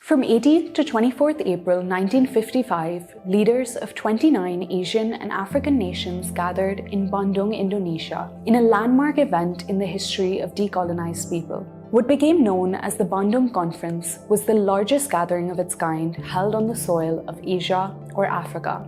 From 18th to 24th April 1955, leaders of 29 Asian and African nations gathered in Bandung, Indonesia, in a landmark event in the history of decolonized people. What became known as the Bandung Conference was the largest gathering of its kind held on the soil of Asia or Africa.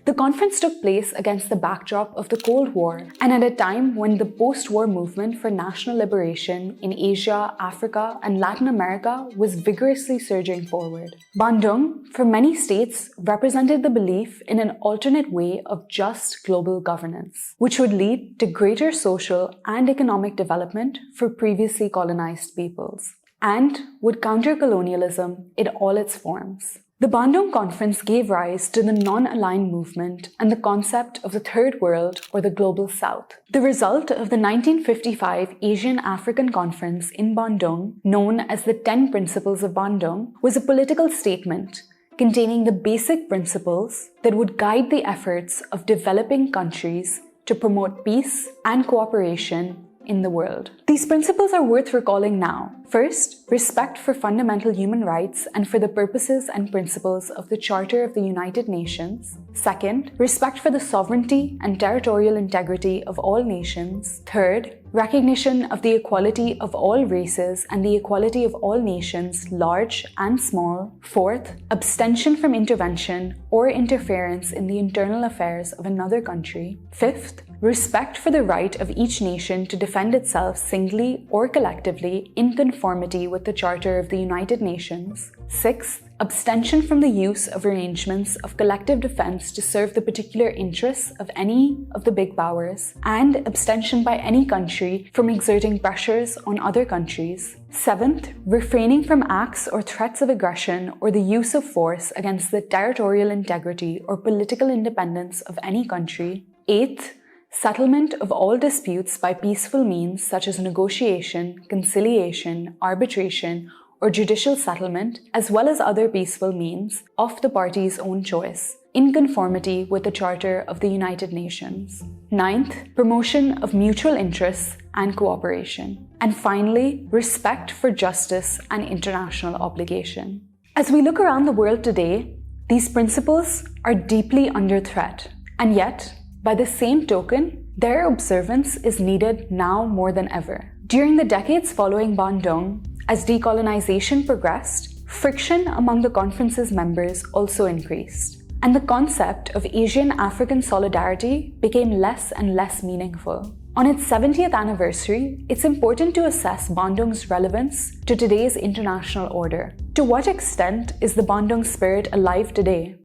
The conference took place against the backdrop of the Cold War and at a time when the post-war movement for national liberation in Asia, Africa, and Latin America was vigorously surging forward. Bandung, for many states, represented the belief in an alternate way of just global governance, which would lead to greater social and economic development for previously colonized peoples, and would counter colonialism in all its forms. The Bandung Conference gave rise to the non-aligned movement and the concept of the Third World or the Global South. The result of the 1955 Asian-African Conference in Bandung, known as the 10 Principles of Bandung, was a political statement containing the basic principles that would guide the efforts of developing countries to promote peace and cooperation in the world. These principles are worth recalling now. First, respect for fundamental human rights and for the purposes and principles of the Charter of the United Nations. Second, respect for the sovereignty and territorial integrity of all nations. Third, recognition of the equality of all races and the equality of all nations, large and small. Fourth, abstention from intervention or interference in the internal affairs of another country. Fifth, respect for the right of each nation to defend itself singly or collectively in conformity with the Charter of the United Nations. Sixth, abstention from the use of arrangements of collective defense to serve the particular interests of any of the big powers, and abstention by any country from exerting pressures on other countries. Seventh, refraining from acts or threats of aggression or the use of force against the territorial integrity or political independence of any country. Eighth, settlement of all disputes by peaceful means such as negotiation, conciliation, arbitration, or judicial settlement, as well as other peaceful means of the party's own choice, in conformity with the Charter of the United Nations. Ninth, promotion of mutual interests and cooperation. And finally, respect for justice and international obligation. As we look around the world today, these principles are deeply under threat, and yet, by the same token, their observance is needed now more than ever. During the decades following Bandung, as decolonization progressed, friction among the conference's members also increased, and the concept of Asian-African solidarity became less and less meaningful. On its 70th anniversary, it's important to assess Bandung's relevance to today's international order. To what extent is the Bandung spirit alive today?